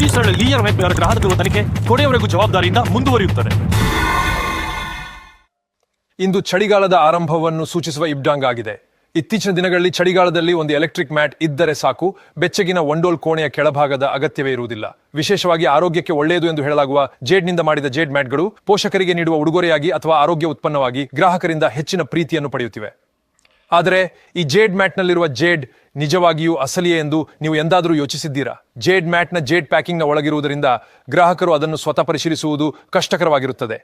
Producer ಲೀಯರ್ web ಅವರ ಗ್ರಾಹಕರು ತನಿಖೆ ಕೊನೆಯವರೆಗೂ ಜವಾಬ್ದಾರಿಯಿಂದ ಮುಂದುವರಿಯುತ್ತದೆ. ಇಂದು ಚಳಿಗಾಲದ ಆರಂಭವನ್ನು ಸೂಚಿಸುವ ಇಬ್ಡಾಂಗ್ ಆಗಿದೆ. ಇತ್ತೀಚಿನ ದಿನಗಳಲ್ಲಿ ಚಳಿಗಾಲದಲ್ಲಿ ಒಂದು ಎಲೆಕ್ಟ್ರಿಕ್ ಮ್ಯಾಟ್ ಇದ್ದರೆ ಸಾಕು, ಬೆಚ್ಚಗಿನ ಒಂಡೋಲ್ ಕೋಣೆಯ ಕೆಳಭಾಗದ ಅಗತ್ಯವೇ ಇರುವುದಿಲ್ಲ. ವಿಶೇಷವಾಗಿ ಆರೋಗ್ಯಕ್ಕೆ ಒಳ್ಳೆಯದು ಎಂದು ಹೇಳಲಾಗುವ ಜೇಡ್ನಿಂದ ಮಾಡಿದ ಜೇಡ್ ಮ್ಯಾಟ್ಗಳು ಪೋಷಕರಿಗೆ ನೀಡುವ ಉಡುಗೊರೆಯಾಗಿ ಅಥವಾ ಆರೋಗ್ಯ ಉತ್ಪನ್ನವಾಗಿ ಗ್ರಾಹಕರಿಂದ ಹೆಚ್ಚಿನ ಪ್ರೀತಿಯನ್ನು ಪಡೆಯುತ್ತಿವೆ. ಆದರೆ ಈ ಜೇಡ್ ಮ್ಯಾಟ್ನಲ್ಲಿರುವ ಜೇಡ್ ನಿಜವಾಗಿಯೂ ಅಸಲಿಯೇ ಎಂದು ನೀವು ಎಂದಾದರೂ ಯೋಚಿಸಿದ್ದೀರಾ? ಜೇಡ್ ಮ್ಯಾಟ್ನ ಜೇಡ್ ಪ್ಯಾಕಿಂಗ್ನ ಒಳಗಿರುವುದರಿಂದ ಗ್ರಾಹಕರು ಅದನ್ನು ಸ್ವತಃ ಪರಿಶೀಲಿಸುವುದು ಕಷ್ಟಕರವಾಗಿರುತ್ತದೆ.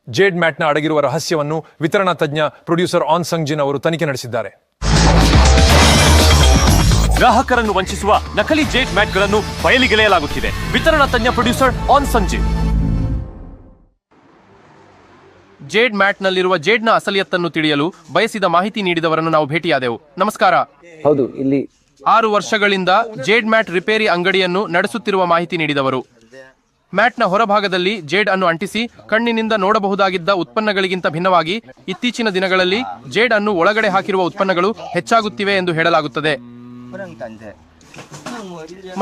ಜೇಡ್ ಮ್ಯಾಟ್ನ ಅಡಗಿರುವ ರಹಸ್ಯವನ್ನು ವಿತರಣಾ ತಜ್ಞ ಪ್ರೊಡ್ಯೂಸರ್ ಆನ್ ಸಂಗ್ ಜಿನ್ ಅವರು ತನಿಖೆ ನಡೆಸಿದ್ದಾರೆ. ಗ್ರಾಹಕರನ್ನು ವಂಚಿಸುವ ನಕಲಿ ಜೇಡ್ ಮ್ಯಾಟ್ಗಳನ್ನು ಬಯಲಿಗೆಳೆಯಲಾಗುತ್ತಿದೆ. ವಿತರಣಾ ತಜ್ಞ producer Ahn Sung Jin. Jade ಮ್ಯಾಟ್ನಲ್ಲಿರುವ ಜೇಡ್ನ ಅಸಲಿಯತ್ತನ್ನು ತಿಳಿಯಲು ಬಯಸಿದ ಮಾಹಿತಿ ನೀಡಿದವರನ್ನು ನಾವು ಭೇಟಿಯಾದೆವು. ನಮಸ್ಕಾರ. ಹೌದು, ಇಲ್ಲಿ 6 ವರ್ಷಗಳಿಂದ ಜೇಡ್ ಮ್ಯಾಟ್ ರಿಪೇರಿ ಅಂಗಡಿಯನ್ನು ನಡೆಸುತ್ತಿರುವ ಮಾಹಿತಿ ನೀಡಿದವರು. ಮ್ಯಾಟ್ನ ಹೊರಭಾಗದಲ್ಲಿ ಜೇಡ್ ಅನ್ನು ಅಂಟಿಸಿ ಕಣ್ಣಿನಿಂದ ನೋಡಬಹುದಾಗಿದ್ದ ಉತ್ಪನ್ನಗಳಿಗಿಂತ ಭಿನ್ನವಾಗಿ ಇತ್ತೀಚಿನ ದಿನಗಳಲ್ಲಿ ಜೇಡ್ ಅನ್ನು ಒಳಗಡೆ ಹಾಕಿರುವ ಉತ್ಪನ್ನಗಳು ಹೆಚ್ಚಾಗುತ್ತಿವೆ ಎಂದು ಹೇಳಲಾಗುತ್ತದೆ.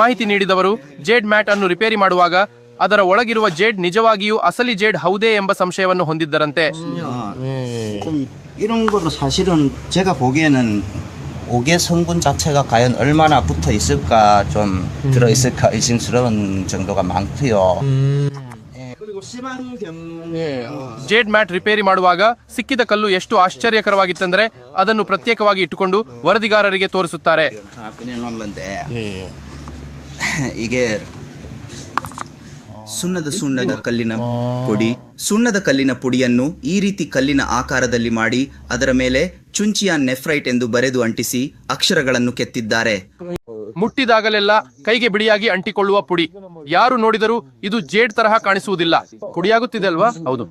ಮಾಹಿತಿ ನೀಡಿದವರು ಜೇಡ್ ಮ್ಯಾಟ್ ಅನ್ನು ರಿಪೇರಿ ಮಾಡುವಾಗ ಅದರ ಒಳಗಿರುವ ಜೇಡ್ ನಿಜವಾಗಿಯೂ ಅಸಲಿ ಜೇಡ್ ಹೌದೇ ಎಂಬ ಸಂಶಯವನ್ನು ಹೊಂದಿದ್ದರಂತೆ. 이런 거로 사실은 제가 보기에는 옥의 성분 자체가 과연 얼마나 붙어 있을까 좀 들어 있을까 의심스러운 정도가 많고요. 그리고 ಜೇಡ್ ಮ್ಯಾಟ್ ರಿಪೇರಿ ಮಾಡುವಾಗ ಸಿಕ್ಕಿದ ಕಲ್ಲು ಎಷ್ಟು ಆಶ್ಚರ್ಯಕರವಾಗಿತ್ತೆಂದರೆ ಅದನ್ನು ಪ್ರತ್ಯೇಕವಾಗಿ ಇಟ್ಟುಕೊಂಡು ವರದಿಗಾರರಿಗೆ ತೋರಿಸುತ್ತಾರೆ. 꺼내놓은 이게 ಸುಣ್ಣದ ಕಲ್ಲಿನ ಪುಡಿಯನ್ನು ಈ ರೀತಿ ಕಲ್ಲಿನ ಆಕಾರದಲ್ಲಿ ಮಾಡಿ ಅದರ ಮೇಲೆ ಚುಂಚಿಯಾ ನೆಫ್ರೈಟ್ ಎಂದು ಬರೆದು ಅಂಟಿಸಿ ಅಕ್ಷರಗಳನ್ನು ಕೆತ್ತಿದ್ದಾರೆ. ಮುಟ್ಟಿದಾಗಲೆಲ್ಲ ಕೈಗೆ ಬಿಡಿಯಾಗಿ ಅಂಟಿಕೊಳ್ಳುವ ಪುಡಿ. ಯಾರು ನೋಡಿದರೂ ಇದು ಜೇಡ್ ತರಹ ಕಾಣಿಸುವುದಿಲ್ಲ. ಪುಡಿಯಾಗುತ್ತಿದೆ ಅಲ್ವಾ? ಹೌದು.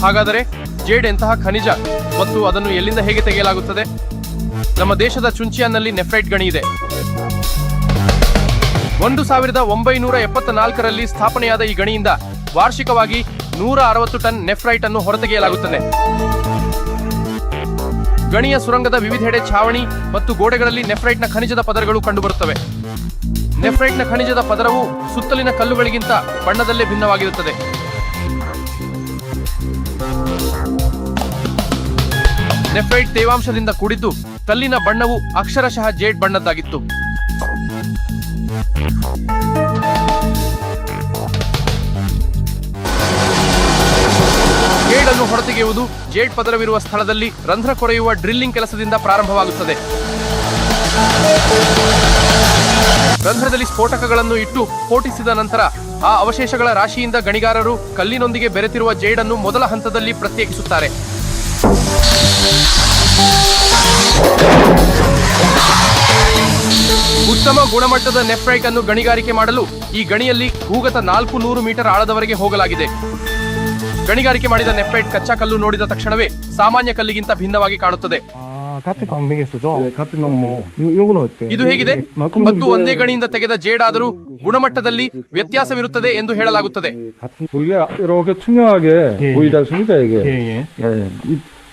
ಹಾಗಾದರೆ ಜೇಡ್ ಎಂತಹ ಖನಿಜ ಮತ್ತು ಅದನ್ನು ಎಲ್ಲಿಂದ ಹೇಗೆ ತೆಗೆಯಲಾಗುತ್ತದೆ? ನಮ್ಮ ದೇಶದ ಚುಂಚಿಯಾನ್ನಲ್ಲಿ ನೆಫ್ರೈಟ್ ಗಣಿ ಇದೆ. 1974ರಲ್ಲಿ ಸ್ಥಾಪನೆಯಾದ ಈ ಗಣಿಯಿಂದ ವಾರ್ಷಿಕವಾಗಿ 160 ಟನ್ ನೆಫ್ರೈಟ್ ಅನ್ನು ಹೊರತೆಗೆಯಲಾಗುತ್ತದೆ. ಗಣಿಯ ಸುರಂಗದ ವಿವಿಧೆಡೆ ಛಾವಣಿ ಮತ್ತು ಗೋಡೆಗಳಲ್ಲಿ ನೆಫ್ರೈಟ್ನ ಖನಿಜದ ಪದರಗಳು ಕಂಡುಬರುತ್ತವೆ. ನೆಫ್ರೈಟ್ನ ಖನಿಜದ ಪದರವು ಸುತ್ತಲಿನ ಕಲ್ಲುಗಳಿಗಿಂತ ಬಣ್ಣದಲ್ಲೇ ಭಿನ್ನವಾಗಿರುತ್ತದೆ. ನೆಫ್ರೈಟ್ ತೇವಾಂಶದಿಂದ ಕೂಡಿದ್ದು ಕಲ್ಲಿನ ಬಣ್ಣವು ಅಕ್ಷರಶಃ ಜೇಡ್ ಬಣ್ಣದ್ದಾಗಿತ್ತು. ಜೇಡ್ ಅನ್ನು ಹೊರತೆಗೆಯುವುದು ಜೇಡ್ ಪದರವಿರುವ ಸ್ಥಳದಲ್ಲಿ ರಂಧ್ರ ಕೊರೆಯುವ ಡ್ರಿಲ್ಲಿಂಗ್ ಕೆಲಸದಿಂದ ಪ್ರಾರಂಭವಾಗುತ್ತದೆ. ರಂಧ್ರದಲ್ಲಿ ಸ್ಫೋಟಕಗಳನ್ನು ಇಟ್ಟು ಸ್ಫೋಟಿಸಿದ ನಂತರ ಆ ಅವಶೇಷಗಳ ರಾಶಿಯಿಂದ ಗಣಿಗಾರರು ಕಲ್ಲಿನೊಂದಿಗೆ ಬೆರೆತಿರುವ ಜೇಡ್ ಅನ್ನು ಮೊದಲ ಹಂತದಲ್ಲಿ ಪ್ರತ್ಯೇಕಿಸುತ್ತಾರೆ. ಉತ್ತಮ ಗುಣಮಟ್ಟದ ನೆಫ್ರೈಟ್ ಅನ್ನು ಗಣಿಗಾರಿಕೆ ಮಾಡಲು ಈ ಗಣಿಯಲ್ಲಿ ಭೂಗತ 400 ಮೀಟರ್ ಆಳದವರೆಗೆ ಹೋಗಲಾಗಿದೆ. ಗಣಿಗಾರಿಕೆ ಮಾಡಿದ ನೆಫ್ರೈಟ್ ಕಚ್ಚಾ ಕಲ್ಲು ನೋಡಿದ ತಕ್ಷಣವೇ ಸಾಮಾನ್ಯ ಕಲ್ಲಿಗಿಂತ ಭಿನ್ನವಾಗಿ ಕಾಣುತ್ತದೆ. ಇದು ಹೇಗಿದೆ? ಮತ್ತು ಒಂದೇ ಗಣಿಯಿಂದ ತೆಗೆದ ಜೇಡ್ ಆದರೂ ಗುಣಮಟ್ಟದಲ್ಲಿ ವ್ಯತ್ಯಾಸವಿರುತ್ತದೆ ಎಂದು ಹೇಳಲಾಗುತ್ತದೆ.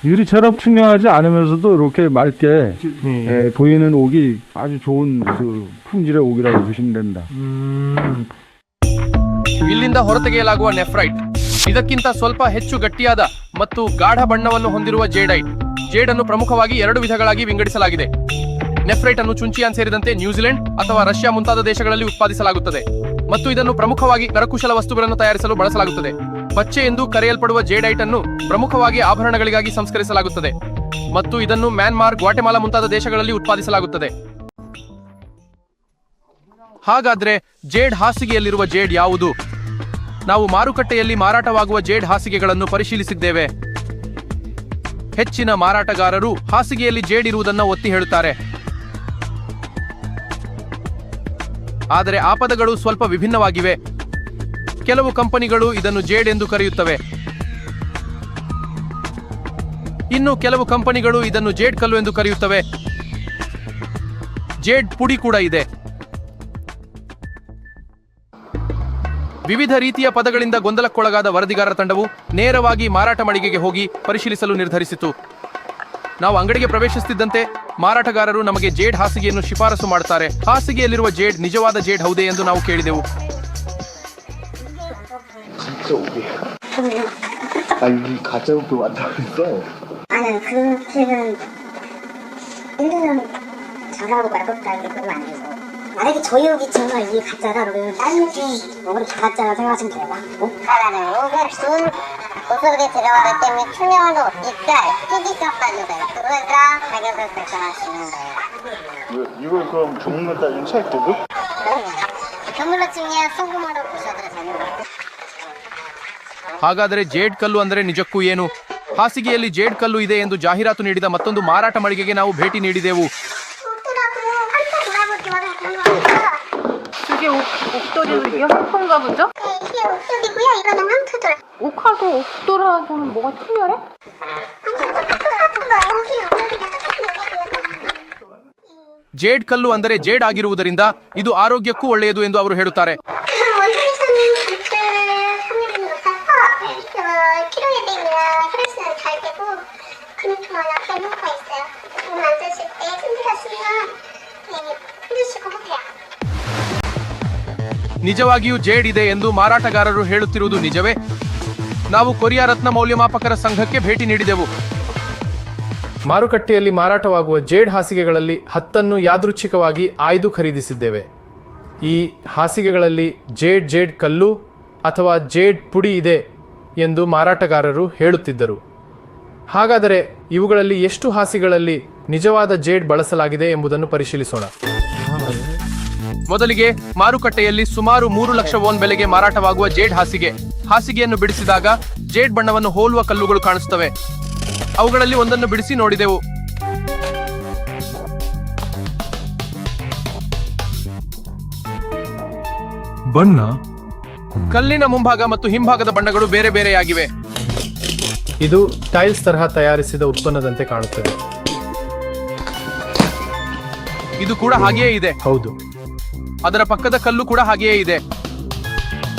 유리처럼 투명하지 않으면서도 이렇게 맑게 보이는 옥이 아주 좋은 그 품질의 옥이라고 보시면 됩니다. ಇಲ್ಲಿಂದ ಹೊರತೆಗೆಯಲಾಗುವ ನೆಫ್ರೈಟ್ ಇದಕ್ಕಿಂತ ಸ್ವಲ್ಪ ಹೆಚ್ಚು ಗಟ್ಟಿಯಾದ ಮತ್ತು ಗಾಢ ಬಣ್ಣವನ್ನು ಹೊಂದಿರುವ ಜೇಡೈಟ್. ಜೇಡ್ ಅನ್ನು ಪ್ರಮುಖವಾಗಿ 2 ವಿಧಗಳಾಗಿ ವಿಂಗಡಿಸಲಾಗಿದೆ. ನೆಫ್ರೈಟ್ ಅನ್ನು ಚುಂಚಿಯಾನ್ ಸೇರಿದಂತೆ ನ್ಯೂಜಿಲೆಂಡ್ ಅಥವಾ ರಷ್ಯಾ ಮುಂತಾದ ದೇಶಗಳಲ್ಲಿ ಉತ್ಪಾದಿಸಲಾಗುತ್ತದೆ ಮತ್ತು ಇದನ್ನು ಪ್ರಮುಖವಾಗಿ ಕರಕುಶಲ ವಸ್ತುಗಳನ್ನು ತಯಾರಿಸಲು ಬಳಸಲಾಗುತ್ತದೆ. ಪಚ್ಚೆ ಎಂದು ಕರೆಯಲ್ಪಡುವ ಜೇಡೈಟ್ ಅನ್ನು ಪ್ರಮುಖವಾಗಿ ಆಭರಣಗಳಿಗಾಗಿ ಸಂಸ್ಕರಿಸಲಾಗುತ್ತದೆ ಮತ್ತು ಇದನ್ನು ಮ್ಯಾನ್ಮಾರ್, ಗ್ವಾಟೆಮಾಲಾ ಮುಂತಾದ ದೇಶಗಳಲ್ಲಿ ಉತ್ಪಾದಿಸಲಾಗುತ್ತದೆ. ಹಾಗಾದ್ರೆ ಜೇಡ್ ಹಾಸಿಗೆಯಲ್ಲಿರುವ ಜೇಡ್ ಯಾವುದು? ನಾವು ಮಾರುಕಟ್ಟೆಯಲ್ಲಿ ಮಾರಾಟವಾಗುವ ಜೇಡ್ ಹಾಸಿಗೆಗಳನ್ನು ಪರಿಶೀಲಿಸಿದ್ದೇವೆ. ಹೆಚ್ಚಿನ ಮಾರಾಟಗಾರರು ಹಾಸಿಗೆಯಲ್ಲಿ ಜೇಡ್ ಇರುವುದನ್ನು ಒತ್ತಿ ಹೇಳುತ್ತಾರೆ. ಆದರೆ ಆ ಪದಗಳು ಸ್ವಲ್ಪ ವಿಭಿನ್ನವಾಗಿವೆ. ಕೆಲವು ಕಂಪನಿಗಳು ಇದನ್ನು ಜೇಡ್ ಎಂದು ಕರೆಯುತ್ತವೆ. ಇನ್ನು ಕೆಲವು ಕಂಪನಿಗಳು ಇದನ್ನು ಜೇಡ್ ಕಲ್ಲು ಎಂದು ಕರೆಯುತ್ತವೆ. ಜೇಡ್ ಪುಡಿ ಕೂಡ ಇದೆ. ವಿವಿಧ ರೀತಿಯ ಪದಗಳಿಂದ ಗೊಂದಲಕ್ಕೊಳಗಾದ ವರದಿಗಾರರ ತಂಡವು ನೇರವಾಗಿ ಮಾರಾಟ ಮಳಿಗೆಗೆ ಹೋಗಿ ಪರಿಶೀಲಿಸಲು ನಿರ್ಧರಿಸಿತು. ನಾವು ಅಂಗಡಿಗೆ ಪ್ರವೇಶಿಸುತ್ತಿದ್ದಂತೆ ಮಾರಾಟಗಾರರು ನಮಗೆ ಜೇಡ್ ಹಾಸಿಗೆಯನ್ನು ಶಿಫಾರಸು ಮಾಡುತ್ತಾರೆ. ಹಾಸಿಗೆಯಲ್ಲಿರುವ ಜೇಡ್ ನಿಜವಾದ ಜೇಡ್ ಹೌದೇ ಎಂದು ನಾವು ಕೇಳಿದೆವು. 가짜 옷도 많다고 했어. 아니 그 책은 인도는 저하고 말것다는데 그러면 안 되죠. 만약에 저희 옷이 정말 이게 가짜다 그러면 다른 옷이 가짜라 생각하시면 돼요. 옷가라는 옷을 준 옷속에 들어가기 때문에 투명한 옷, 입살, 희귀성까지 돼요. 그러니까 가격을 결정하시는 거예요. 이걸 그럼 종류로 따지면 책 도구? 그럼요. 견물로 측면 소금으로 보셔도 되는 거예요. ಹಾಗಾದರೆ ಜೇಡ್ ಕಲ್ಲು ಅಂದರೆ ನಿಜಕ್ಕೂ ಏನು? ಹಾಸಿಗೆಯಲ್ಲಿ ಜೇಡ್ ಕಲ್ಲು ಇದೆ ಎಂದು ಜಾಹೀರಾತು ನೀಡಿದ ಮತ್ತೊಂದು ಮಾರಾಟ ಮಳಿಗೆಗೆ ನಾವು ಭೇಟಿ ನೀಡಿದೆವು. 없더라고요. 한참 돌아보기만 하고. 저게 옥돌이요? 상품가 보죠? 네, 이게 옷돌이고요. 이거는 황토돌. 옥하고 옥돌하고는 뭐가 특별해? ಜೇಡ್ ಕಲ್ಲು ಅಂದರೆ ಜೇಡ್ ಆಗಿರುವುದರಿಂದ ಇದು ಆರೋಗ್ಯಕ್ಕೂ ಒಳ್ಳೆಯದು ಎಂದು ಅವರು ಹೇಳುತ್ತಾರೆ. 원숭이선은 단들 함유량이 높아서 키로에 대면 혈액순환 잘 되고 근육통이나 약간 효과가 있어요. 몸 앉으실 때 힘들었으면 힘드시고 하세요. ನಿಜವಾಗಿಯೂ ಜೇಡ್ ಇದೆ ಎಂದು ಮಾರಾಟಗಾರರು ಹೇಳುತ್ತಿರುವುದು ನಿಜವೇ? ನಾವು ಕೊರಿಯಾ ರತ್ನ ಮೌಲ್ಯಮಾಪಕರ ಸಂಘಕ್ಕೆ ಭೇಟಿ ನೀಡಿದೆವು. ಮಾರುಕಟ್ಟೆಯಲ್ಲಿ ಮಾರಾಟವಾಗುವ ಜೇಡ್ ಹಾಸಿಗೆಗಳಲ್ಲಿ 10 ಯಾದೃಚ್ಛಿಕವಾಗಿ ಆಯ್ದು ಖರೀದಿಸಿದ್ದೇವೆ. ಈ ಹಾಸಿಗೆಗಳಲ್ಲಿ ಜೇಡ್ ಕಲ್ಲು ಅಥವಾ ಜೇಡ್ ಪುಡಿ ಇದೆ ಎಂದು ಮಾರಾಟಗಾರರು ಹೇಳುತ್ತಿದ್ದರು. ಹಾಗಾದರೆ ಇವುಗಳಲ್ಲಿ ಎಷ್ಟು ಹಾಸಿಗೆಗಳಲ್ಲಿ ನಿಜವಾದ ಜೇಡ್ ಬಳಸಲಾಗಿದೆ ಎಂಬುದನ್ನು ಪರಿಶೀಲಿಸೋಣ. ಮೊದಲಿಗೆ ಮಾರುಕಟ್ಟೆಯಲ್ಲಿ ಸುಮಾರು 3 ಲಕ್ಷ ವೋನ್ ಬೆಲೆಗೆ ಮಾರಾಟವಾಗುವ ಜೇಡ್ ಹಾಸಿಗೆಯನ್ನು ಬಿಡಿಸಿದಾಗ ಜೇಡ್ ಬಣ್ಣವನ್ನು ಹೋಲುವ ಕಲ್ಲುಗಳು ಕಾಣಿಸುತ್ತವೆ. ಅವುಗಳಲ್ಲಿ ಒಂದನ್ನು ಬಿಡಿಸಿ ನೋಡಿದೆವು. ಬಣ್ಣ ಕಲ್ಲಿನ ಮುಂಭಾಗ ಮತ್ತು ಹಿಂಭಾಗದ ಬಣ್ಣಗಳು ಬೇರೆ ಬೇರೆಯಾಗಿವೆ. ಇದು ಟೈಲ್ಸ್ ತರಹ ತಯಾರಿಸಿದ ಉತ್ಪನ್ನದಂತೆ ಕಾಣುತ್ತದೆ. ಇದು ಕೂಡ ಹಾಗೆಯೇ ಇದೆ. ಹೌದು, ಅದರ ಪಕ್ಕದ ಕಲ್ಲು ಕೂಡ ಹಾಗೆಯೇ ಇದೆ.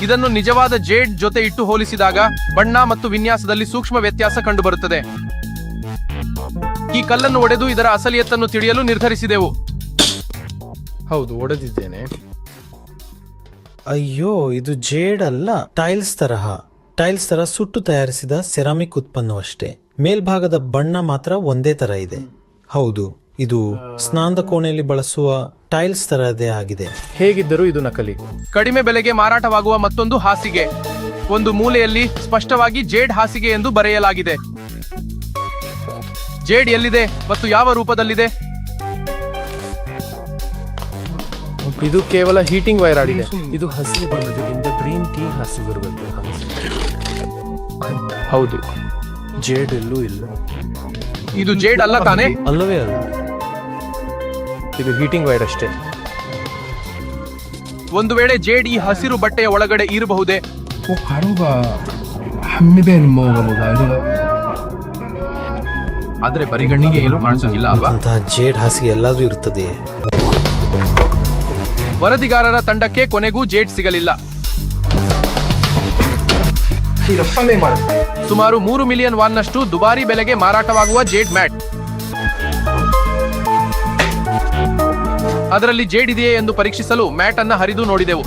ಇದನ್ನು ನಿಜವಾದ ಜೇಡ್ ಜೊತೆ ಇಟ್ಟು ಹೋಲಿಸಿದಾಗ ಬಣ್ಣ ಮತ್ತು ವಿನ್ಯಾಸದಲ್ಲಿ ಸೂಕ್ಷ್ಮ ವ್ಯತ್ಯಾಸ ಕಂಡುಬರುತ್ತದೆ. ಈ ಕಲ್ಲನ್ನು ಒಡೆದು ಇದರ ಅಸಲಿಯತ್ತನ್ನು ತಿಳಿಯಲು ನಿರ್ಧರಿಸಿದೆವು. ಹೌದು, ಒಡೆದಿದ್ದೇನೆ. ಅಯ್ಯೋ, ಇದು ಜೇಡ್ ಅಲ್ಲ, ಟೈಲ್ಸ್ ತರ ಸುಟ್ಟು ತಯಾರಿಸಿದ ಸೆರಾಮಿಕ್ ಉತ್ಪನ್ನವಷ್ಟೇ. ಮೇಲ್ಭಾಗದ ಬಣ್ಣ ಮಾತ್ರ ಒಂದೇ ತರ ಇದೆ. ಹೌದು, ಇದು ಸ್ನಾನದ ಕೋಣೆಯಲ್ಲಿ ಬಳಸುವ ಟೈಲ್ಸ್ ತರದೇ ಆಗಿದೆ. ಹೇಗಿದ್ದರೂ ಇದು ನಕಲಿ. ಕಡಿಮೆ ಬೆಲೆಗೆ ಮಾರಾಟವಾಗುವ ಮತ್ತೊಂದು ಹಾಸಿಗೆ. ಒಂದು ಮೂಲೆಯಲ್ಲಿ ಸ್ಪಷ್ಟವಾಗಿ ಜೇಡ್ ಹಾಸಿಗೆ ಎಂದು ಬರೆಯಲಾಗಿದೆ. ಜೇಡ್ ಎಲ್ಲಿದೆ ಮತ್ತು ಯಾವ ರೂಪದಲ್ಲಿದೆ? ಇದು ಕೇವಲ ಹೀಟಿಂಗ್ ವೈರ್ ಆಗಿದೆ. ಇದು ಹಸಿರು ಬಣ್ಣದಿಂದ ಗ್ರೀನ್ ಟೀ ಹಸಿರುವಂತೆ ಹೌದು, ಜೇಡ್ ಎಲ್ಲೂ ಇಲ್ಲ. ಇದು ಜೇಡ್ ಅಲ್ಲ ತಾನೇ? ಅಲ್ಲವೇ ಅಲ್ಲ, ಇದು ಹೀಟಿಂಗ್ ವೈರ್ ಅಷ್ಟೇ. ಒಂದು ವೇಳೆ ಜೇಡ್ ಈ ಹಸಿರು ಬಟ್ಟೆಯ ಒಳಗಡೆ ಇರಬಹುದೇ? 꼭 가루가 함유된 뭐가 아니라 ಆದ್ರೆ ಪರಿಗಣನೆಗೆ ಏನು ಕಾಣಿಸೋದಿಲ್ಲ ಅಲ್ವಾ? ಅಂತಹ ಜೇಡ್ ಹಾಸಿಗೆ ಎಲ್ಲಾದ್ರೂ ಇರುತ್ತದೆ. ವರದಿಗಾರರ ತಂಡಕ್ಕೆ ಕೊನೆಗೂ ಜೇಡ್ ಸಿಗಲಿಲ್ಲ. ಸುಮಾರು 3 ಮಿಲಿಯನ್ ವಾನ್ನಷ್ಟು ದುಬಾರಿ ಬೆಲೆಗೆ ಮಾರಾಟವಾಗುವ ಜೇಡ್ ಮ್ಯಾಟ್. ಅದರಲ್ಲಿ ಜೇಡ್ ಇದೆಯೇ ಎಂದು ಪರೀಕ್ಷಿಸಲು ಮ್ಯಾಟ್ ಅನ್ನ ಹರಿದು ನೋಡಿದೆವು.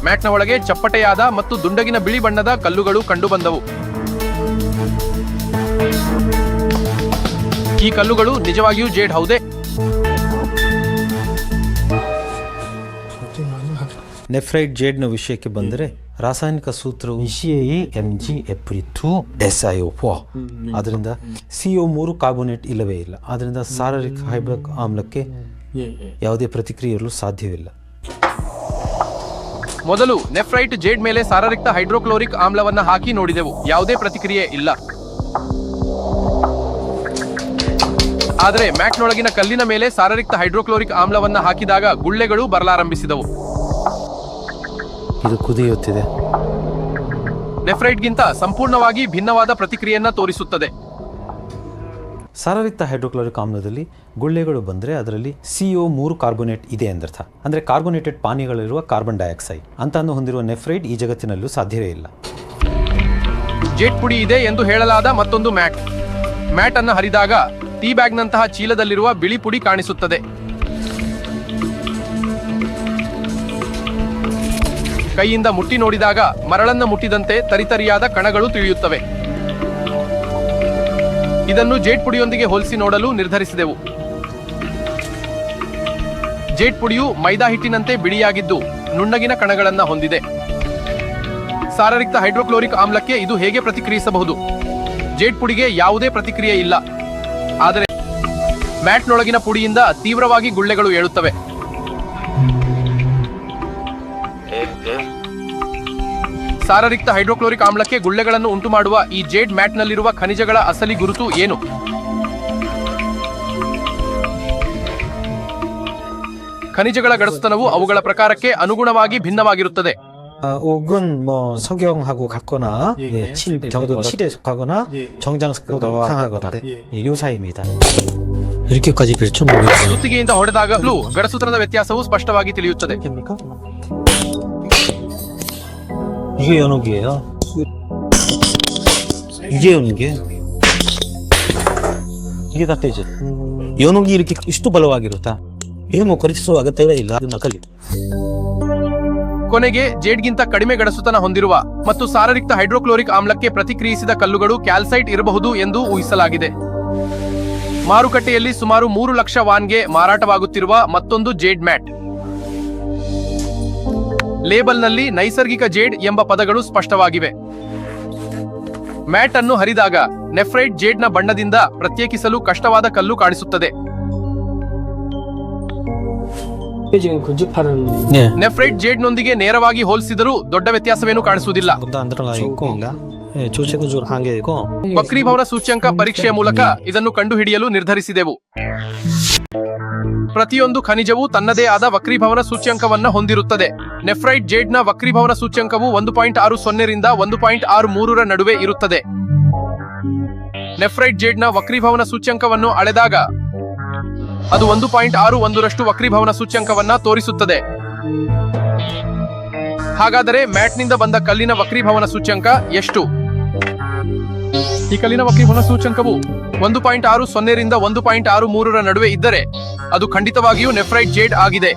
ಮ್ಯಾಟ್ನ ಒಳಗೆ ಚಪ್ಪಟೆಯಾದ ಮತ್ತು ದುಂಡಗಿನ ಬಿಳಿ ಬಣ್ಣದ ಕಲ್ಲುಗಳು ಕಂಡುಬಂದವು. ಈ ಕಲ್ಲುಗಳು ನಿಜವಾಗಿಯೂ ಜೇಡ್ ಹೌದೇ? ನೆಫ್ರೈಟ್ ಜೇಡ್ನ ವಿಷಯಕ್ಕೆ ಬಂದರೆ ರಾಸಾಯನಿಕ ಸೂತ್ರವು CaMgFe2SiO4. ಅದರಿಂದ CO3 ಕಾರ್ಬೋನೇಟ್ ಇಲ್ಲವೇ ಇಲ್ಲ. ಅದರಿಂದ ಸಾರರಿಕ ಹೈಡ್ರಿಕ್ ಆಮ್ಲಕ್ಕೆ ಯಾವುದೇ ಪ್ರತಿಕ್ರಿಯೆ ಇರಲು ಸಾಧ್ಯವಿಲ್ಲ. ಮೊದಲು ನೆಫ್ರೈಟ್ ಜೇಡ್ ಮೇಲೆ ಸಾರರಿಕ್ತ ಹೈಡ್ರೋಕ್ಲೋರಿಕ್ ಆಮ್ಲವನ್ನ ಹಾಕಿ ನೋಡಿದೆವು. ಯಾವುದೇ ಪ್ರತಿಕ್ರಿಯೆ ಇಲ್ಲ. ಆದರೆ ಮ್ಯಾಟ್ನೊಳಗಿನ ಕಲ್ಲಿನ ಮೇಲೆ ಸಾರರಿಕ್ತ ಹೈಡ್ರೋಕ್ಲೋರಿಕ್ ಆಮ್ಲವನ್ನ ಹಾಕಿದಾಗ ಗುಳ್ಳೆಗಳು ಬರಲಾರಂಭಿಸಿದವು. ಇದು ಕುದಿಯುತ್ತಿದೆ. ನೆಫ್ರೈಟ್ಗಿಂತ ಸಂಪೂರ್ಣವಾಗಿ ಭಿನ್ನವಾದ ಪ್ರತಿಕ್ರಿಯೆಯನ್ನ ತೋರಿಸುತ್ತದೆ. ಸಾರಯುಕ್ತ ಹೈಡ್ರೋಕ್ಲೋರಿಕ್ ಆಮ್ಲದಲ್ಲಿ ಗುಳ್ಳೆಗಳು ಬಂದರೆ ಅದರಲ್ಲಿ CO3 ಕಾರ್ಬೋನೇಟ್ ಇದೆ ಎಂದರ್ಥ. ಅಂದರೆ ಕಾರ್ಬೋನೇಟೆಡ್ ಪಾನೀಯಗಳಿರುವ ಕಾರ್ಬನ್ ಡೈಆಕ್ಸೈಡ್ ಅಂತನ್ನು ಹೊಂದಿರುವ ನೆಫ್ರೈಟ್ ಈ ಜಗತ್ತಿನಲ್ಲೂ ಸಾಧ್ಯವೇ ಇಲ್ಲ. ಜೇಡ್ ಪುಡಿ ಇದೆ ಎಂದು ಹೇಳಲಾದ ಮತ್ತೊಂದು ಮ್ಯಾಟ್. ಮ್ಯಾಟ್ ಅನ್ನು ಹರಿದಾಗ ಟೀ ಬ್ಯಾಗ್ನಂತಹ ಚೀಲದಲ್ಲಿರುವ ಬಿಳಿ ಪುಡಿ ಕಾಣಿಸುತ್ತದೆ. ಕೈಯಿಂದ ಮುಟ್ಟಿ ನೋಡಿದಾಗ ಮರಳನ್ನ ಮುಟ್ಟಿದಂತೆ ತರಿತರಿಯಾದ ಕಣಗಳು ತಿಳಿಯುತ್ತವೆ. ಇದನ್ನು ಜೇಡ್ ಪುಡಿಯೊಂದಿಗೆ ಹೋಲಿಸಿ ನೋಡಲು ನಿರ್ಧರಿಸಿದೆವು. ಜೇಡ್ ಪುಡಿಯು ಮೈದಾ ಹಿಟ್ಟಿನಂತೆ ಬಿಡಿಯಾಗಿದ್ದು ನುಣ್ಣಗಿನ ಕಣಗಳನ್ನ ಹೊಂದಿದೆ. ಸಾರಯುಕ್ತ ಹೈಡ್ರೋಕ್ಲೋರಿಕ್ ಆಮ್ಲಕ್ಕೆ ಇದು ಹೇಗೆ ಪ್ರತಿಕ್ರಿಯಿಸಬಹುದು? ಜೇಡ್ ಪುಡಿಗೆ ಯಾವುದೇ ಪ್ರತಿಕ್ರಿಯೆ ಇಲ್ಲ. ಆದರೆ ಮ್ಯಾಟ್ನೊಳಗಿನ ಪುಡಿಯಿಂದ ತೀವ್ರವಾಗಿ ಗುಳ್ಳೆಗಳು ಏಳುತ್ತವೆ. ಸಾರಯುಕ್ತ ಹೈಡ್ರೋಕ್ಲೋರಿಕ್ ಆಮ್ಲಕ್ಕೆ ಗುಳ್ಳೆಗಳನ್ನು ಉಂಟುಮಾಡುವ ಈ ಜೇಡ್ ಮ್ಯಾಟ್ನಲ್ಲಿರುವ ಖನಿಜಗಳ ಅಸಲಿ ಗುರುತು ಏನು? ಖನಿಜಗಳ ಗಡಸುತನವು ಅವುಗಳ ಪ್ರಕಾರಕ್ಕೆ ಅನುಗುಣವಾಗಿ ಭಿನ್ನವಾಗಿರುತ್ತದೆ. 옥은 뭐 석영하고 같거나 경도 7에 속하거나 정장석도 상하거나 이 사이입니다. 이렇게까지 별 줄 모르겠어요. ಸುತ್ತಿಗೆಯಿಂದ ಹೊಡೆದಾಗಲೂ ಗಡಸುತನದ ವ್ಯತ್ಯಾಸವು ಸ್ಪಷ್ಟವಾಗಿ ತಿಳಿಯುತ್ತದೆ. 이게 연옥이에요. 이게 연옥이에요. 이게 다 떼죠. 연옥이 이렇게 ಇಷ್ಟು ಬಲವಾಗಿರುತ್ತಾ? ಏನು ಖರೀದಿಸುವ ಅಗತ್ಯವೇ ಇಲ್ಲ. ಅದು ನಕಲಿ. ಕೊನೆಗೆ ಜೇಡ್ಗಿಂತ ಕಡಿಮೆ ಗಡಸುತನ ಹೊಂದಿರುವ ಮತ್ತು ಸಾರಯುಕ್ತ ಹೈಡ್ರೋಕ್ಲೋರಿಕ್ ಆಮ್ಲಕ್ಕೆ ಪ್ರತಿಕ್ರಿಯಿಸಿದ ಕಲ್ಲುಗಳು ಕ್ಯಾಲ್ಸೈಟ್ ಇರಬಹುದು ಎಂದು ಊಹಿಸಲಾಗಿದೆ. ಮಾರುಕಟ್ಟೆಯಲ್ಲಿ ಸುಮಾರು 3 ಲಕ್ಷ ವಾನ್ಗೆ ಮಾರಾಟವಾಗುತ್ತಿರುವ ಮತ್ತೊಂದು ಜೇಡ್ ಮ್ಯಾಟ್. ಲೇಬಲ್ನಲ್ಲಿ ನೈಸರ್ಗಿಕ ಜೇಡ್ ಎಂಬ ಪದಗಳು ಸ್ಪಷ್ಟವಾಗಿವೆ. ಮ್ಯಾಟ್ ಅನ್ನು ಹರಿದಾಗ ನೆಫ್ರೈಟ್ ಜೇಡ್ನ ಬಣ್ಣದಿಂದ ಪ್ರತ್ಯೇಕಿಸಲು ಕಷ್ಟವಾದ ಕಲ್ಲು ಕಾಣಿಸುತ್ತದೆ. ನೆಫ್ರೈಟ್ ಜೇಡ್ನೊಂದಿಗೆ ನೇರವಾಗಿ ಹೋಲಿಸಿದರೂ ದೊಡ್ಡ ವ್ಯತ್ಯಾಸವೇನೂ ಕಾಣಿಸುವುದಿಲ್ಲ. ವಕ್ರೀಭವನ ಸೂಚ್ಯಂಕ ಪರೀಕ್ಷೆಯ ಮೂಲಕ ಇದನ್ನು ಕಂಡುಹಿಡಿಯಲು ನಿರ್ಧರಿಸಿದೆವು. ಪ್ರತಿಯೊಂದು ಖನಿಜವು ತನ್ನದೇ ಆದ ವಕ್ರೀಭವನ ಸೂಚ್ಯಂಕವನ್ನ ಹೊಂದಿರುತ್ತದೆ. ನೆಫ್ರೈಟ್ ಜೇಡ್ನ ವಕ್ರೀಭವನ ಸೂಚ್ಯಂಕವು 1.60 ರಿಂದ 1.63 ರ ನಡುವೆ ಇರುತ್ತದೆ. ನೆಫ್ರೈಟ್ ಜೇಡ್ನ ವಕ್ರೀಭವನ ಸೂಚ್ಯಂಕವನ್ನು ಅಳೆದಾಗ ಅದು 1.61 ರಷ್ಟು ವಕ್ರೀಭವನ ಸೂಚ್ಯಂಕವನ್ನ ತೋರಿಸುತ್ತದೆ. ಹಾಗಾದರೆ ಮ್ಯಾಟ್ನಿಂದ ಬಂದ ಕಲ್ಲಿನ ವಕ್ರೀಭವನ ಸೂಚ್ಯಂಕ ಎಷ್ಟು? ಈ ಕಲ್ಲಿನ ವಕ್ರೀಭವನ ಸೂಚ್ಯಂಕವು 1.60 ರಿಂದ 1.63 ರ ನಡುವೆ ಇದ್ದರೆ ಅದು ಖಂಡಿತವಾಗಿಯೂ ನೆಫ್ರೈಟ್ ಜೇಡ್ ಆಗಿದೆ.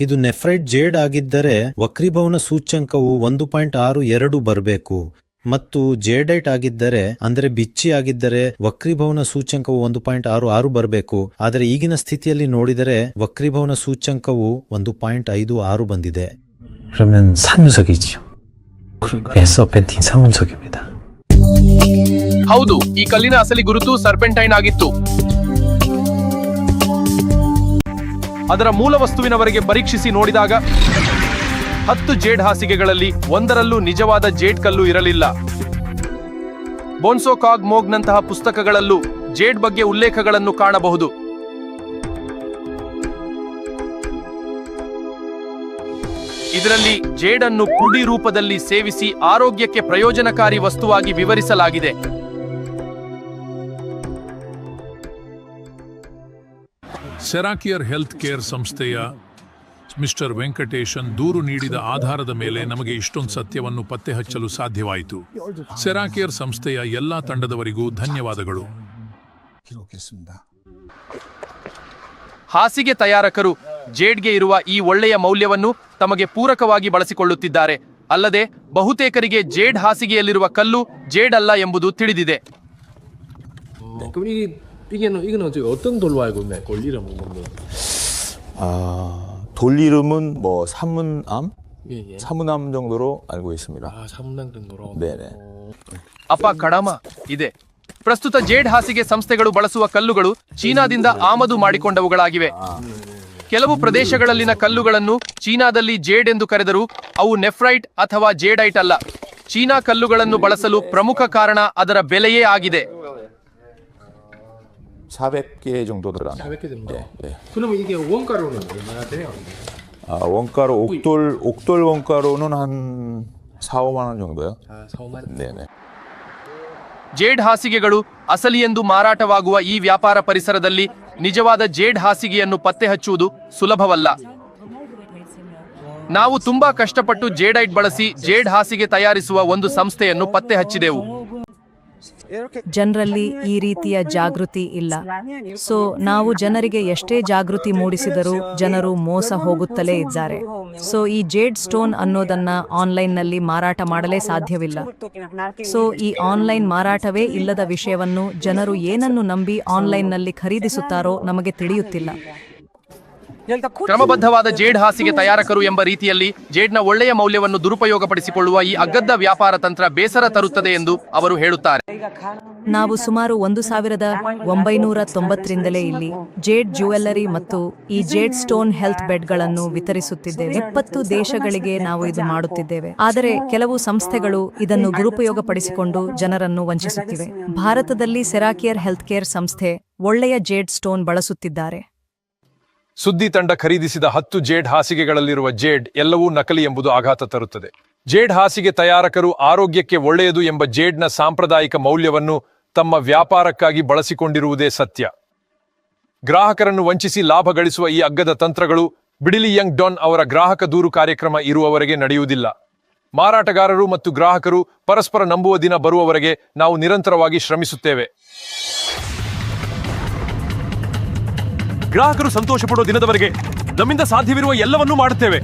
ಇದು ನೆಫ್ರೈಟ್ ಜೇಡ್ ಆಗಿದ್ದರೆ ವಕ್ರೀಭವನ ಸೂಚ್ಯಂಕವು 1.62 ಬರಬೇಕು. ಮತ್ತು ಜೇಡೈಟ್ ಆಗಿದ್ದರೆ ಅಂದರೆ ಬಿಚ್ಚಿ ಆಗಿದ್ದರೆ ವಕ್ರೀಭವನ ಸೂಚ್ಯಂಕವು 1.66 ಬರಬೇಕು. ಆದರೆ ಈಗಿನ ಸ್ಥಿತಿಯಲ್ಲಿ ನೋಡಿದರೆ ವಕ್ರೀಭವನ ಸೂಚ್ಯಂಕವು 1.56 ಬಂದಿದೆ. 그러면 산유석이지요. 에서펜틴 산유석입니다. ಹೌದು, ಈ ಕಲ್ಲಿನ ಅಸಲಿ ಗುರುತು ಸರ್ಪೆಂಟೈನ್ ಆಗಿತ್ತು. ಅದರ ಮೂಲ ವಸ್ತುವಿನವರೆಗೆ ಪರೀಕ್ಷಿಸಿ ನೋಡಿದಾಗ 10 ಜೇಡ್ ಹಾಸಿಗೆಗಳಲ್ಲಿ ಒಂದರಲ್ಲೂ ನಿಜವಾದ ಜೇಡ್ ಕಲ್ಲು ಇರಲಿಲ್ಲ. ಬೋನ್ಸೋ ಕಾಗ್ ಮೋಗ್ನಂತಹ ಪುಸ್ತಕಗಳಲ್ಲೂ ಜೇಡ್ ಬಗ್ಗೆ ಉಲ್ಲೇಖಗಳನ್ನು ಕಾಣಬಹುದು. ಇದರಲ್ಲಿ ಜೇಡ್ ಅನ್ನು ಪುಡಿ ರೂಪದಲ್ಲಿ ಸೇವಿಸಿ ಆರೋಗ್ಯಕ್ಕೆ ಪ್ರಯೋಜನಕಾರಿ ವಸ್ತುವಾಗಿ ವಿವರಿಸಲಾಗಿದೆ. ಸೆರಾಕಿಯರ್ ಹೆಲ್ತ್ ಕೇರ್ ಸಂಸ್ಥೆಯ ಮಿಸ್ಟರ್ ವೆಂಕಟೇಶನ್ ದೂರು ನೀಡಿದ ಆಧಾರದ ಮೇಲೆ ನಮಗೆ ಇಷ್ಟೊಂದು ಸತ್ಯವನ್ನು ಪತ್ತೆ ಹಚ್ಚಲು ಸಾಧ್ಯವಾಯಿತು. ಸೆರಾಕಿಯರ್ ಸಂಸ್ಥೆಯ ಎಲ್ಲಾ ತಂಡದವರಿಗೂ ಧನ್ಯವಾದಗಳು. ಹಾಸಿಗೆ ತಯಾರಕರು ಜೇಡ್ಗೆ ಇರುವ ಈ ಒಳ್ಳೆಯ ಮೌಲ್ಯವನ್ನು ತಮಗೆ ಪೂರಕವಾಗಿ ಬಳಸಿಕೊಳ್ಳುತ್ತಿದ್ದಾರೆ. ಅಲ್ಲದೆ ಬಹುತೇಕರಿಗೆ ಜೇಡ್ ಹಾಸಿಗೆಯಲ್ಲಿರುವ ಕಲ್ಲು ಜೇಡ್ ಅಲ್ಲ ಎಂಬುದು ತಿಳಿದಿದೆ. 이거는 어떤 돌로 알고 있나요? 돌 이름은 뭡니까? 돌 이름은 뭐 사문암? 예. 사문암 정도로 알고 있습니다. 사문암 정도로. 네네. ಅಪ್ಪ ಕಡಮ ಇದೆ. ಪ್ರಸ್ತುತ ಜೇಡ್ ಹಾಸಿಗೆ ಸಂಸ್ಥೆಗಳು ಬಳಸುವ ಕಲ್ಲುಗಳು ಚೀನಾದಿಂದ ಆಮದು ಮಾಡಿಕೊಂಡವುಗಳಾಗಿವೆ. ಕೆಲವು ಪ್ರದೇಶಗಳಲ್ಲಿನ ಕಲ್ಲುಗಳನ್ನು ಚೀನಾದಲ್ಲಿ ಜೇಡ್ ಎಂದು ಕರೆದರೂ ಅವು ನೆಫ್ರೈಟ್ ಅಥವಾ ಜೇಡೈಟ್ ಅಲ್ಲ. ಚೀನಾ ಕಲ್ಲುಗಳನ್ನು ಬಳಸಲು ಪ್ರಮುಖ ಕಾರಣ ಅದರ ಬೆಲೆಯೇ ಆಗಿದೆ. 400개 정도 들어갑니다. 400개 정도. 예. 그러면 이게 원가로는 얼마나 돼요? 원가로 옥돌 원가로는 한 4, 5만 원 정도요? 아, 4, 5만 원. 네네. ಜೇಡ್ ಹಾಸಿಗೆಗಳು ಅಸಲಿ ಎಂದು ಮಾರಾಟವಾಗುವ ಈ ವ್ಯಾಪಾರ ಪರಿಸರದಲ್ಲಿ ನಿಜವಾದ ಜೇಡ್ ಹಾಸಿಗೆಯನ್ನು ಪತ್ತೆ ಹಚ್ಚುವುದು ಸುಲಭವಲ್ಲ. ನಾವು ತುಂಬಾ ಕಷ್ಟಪಟ್ಟು ಜೇಡೈಟ್ ಬಳಸಿ ಜೇಡ್ ಹಾಸಿಗೆ ತಯಾರಿಸುವ ಒಂದು ಸಂಸ್ಥೆಯನ್ನು ಪತ್ತೆ ಹಚ್ಚಿದೆವು. ಜನರಲ್ಲಿ ಈ ರೀತಿಯ ಜಾಗೃತಿ ಇಲ್ಲ. ಸೊ ನಾವು ಜನರಿಗೆ ಎಷ್ಟೇ ಜಾಗೃತಿ ಮೂಡಿಸಿದರೂ ಜನರು ಮೋಸ ಹೋಗುತ್ತಲೇ ಇದ್ದಾರೆ. ಸೊ ಈ ಜೇಡ್ ಸ್ಟೋನ್ ಅನ್ನೋದನ್ನ ಆನ್ಲೈನ್ನಲ್ಲಿ ಮಾರಾಟ ಮಾಡಲೇ ಸಾಧ್ಯವಿಲ್ಲ. ಸೊ ಈ ಆನ್ಲೈನ್ ಮಾರಾಟವೇ ಇಲ್ಲದ ವಿಷಯವನ್ನು ಜನರು ಏನನ್ನು ನಂಬಿ ಆನ್ಲೈನ್ನಲ್ಲಿ ಖರೀದಿಸುತ್ತಾರೋ ನಮಗೆ ತಿಳಿಯುತ್ತಿಲ್ಲ. ಕ್ರಮಬದ್ಧವಾದ ಜೇಡ್ ಹಾಸಿಗೆ ತಯಾರಕರು ಎಂಬ ರೀತಿಯಲ್ಲಿ ಜೇಡ್ನ ಒಳ್ಳೆಯ ಮೌಲ್ಯವನ್ನು ದುರುಪಯೋಗಪಡಿಸಿಕೊಳ್ಳುವ ಈ ಅಗ್ಗದ ವ್ಯಾಪಾರ ತಂತ್ರ ಬೇಸರ ತರುತ್ತದೆ ಎಂದು ಅವರು ಹೇಳುತ್ತಾರೆ. ನಾವು ಸುಮಾರು 1990ರಿಂದಲೇ ಇಲ್ಲಿ ಜೇಡ್ ಜ್ಯುವೆಲ್ಲರಿ ಮತ್ತು ಈ ಜೇಡ್ ಸ್ಟೋನ್ ಹೆಲ್ತ್ ಬೆಡ್ಗಳನ್ನು ವಿತರಿಸುತ್ತಿದ್ದೇವೆ. 20 ದೇಶಗಳಿಗೆ ನಾವು ಇದು ಮಾಡುತ್ತಿದ್ದೇವೆ. ಆದರೆ ಕೆಲವು ಸಂಸ್ಥೆಗಳು ಇದನ್ನು ದುರುಪಯೋಗಪಡಿಸಿಕೊಂಡು ಜನರನ್ನು ವಂಚಿಸುತ್ತಿವೆ. ಭಾರತದಲ್ಲಿ ಸೆರಾಕಿಯರ್ ಹೆಲ್ತ್ ಕೇರ್ ಸಂಸ್ಥೆ ಒಳ್ಳೆಯ ಜೇಡ್ ಸ್ಟೋನ್ ಬಳಸುತ್ತಿದ್ದಾರೆ. ಸುದ್ದಿ ತಂಡ ಖರೀದಿಸಿದ 10 ಜೇಡ್ ಹಾಸಿಗೆಗಳಲ್ಲಿರುವ ಜೇಡ್ ಎಲ್ಲವೂ ನಕಲಿ ಎಂಬುದು ಆಘಾತ ತರುತ್ತದೆ. ಜೇಡ್ ಹಾಸಿಗೆ ತಯಾರಕರು ಆರೋಗ್ಯಕ್ಕೆ ಒಳ್ಳೆಯದು ಎಂಬ ಜೇಡ್ನ ಸಾಂಪ್ರದಾಯಿಕ ಮೌಲ್ಯವನ್ನು ತಮ್ಮ ವ್ಯಾಪಾರಕ್ಕಾಗಿ ಬಳಸಿಕೊಂಡಿರುವುದೇ ಸತ್ಯ. ಗ್ರಾಹಕರನ್ನು ವಂಚಿಸಿ ಲಾಭ ಗಳಿಸುವ ಈ ಅಗ್ಗದ ತಂತ್ರಗಳು ಬಿಡಿಲಿ ಯಂಗ್ ಡಾನ್ ಅವರ ಗ್ರಾಹಕ ದೂರು ಕಾರ್ಯಕ್ರಮ ಇರುವವರೆಗೆ ನಡೆಯುವುದಿಲ್ಲ. ಮಾರಾಟಗಾರರು ಮತ್ತು ಗ್ರಾಹಕರು ಪರಸ್ಪರ ನಂಬುವ ದಿನ ಬರುವವರೆಗೆ ನಾವು ನಿರಂತರವಾಗಿ ಶ್ರಮಿಸುತ್ತೇವೆ. ಗ್ರಾಹಕರು ಸಂತೋಷ ಪಡುವ ದಿನದವರೆಗೆ ನಮ್ಮಿಂದ ಸಾಧ್ಯವಿರುವ ಎಲ್ಲವನ್ನೂ ಮಾಡುತ್ತೇವೆ.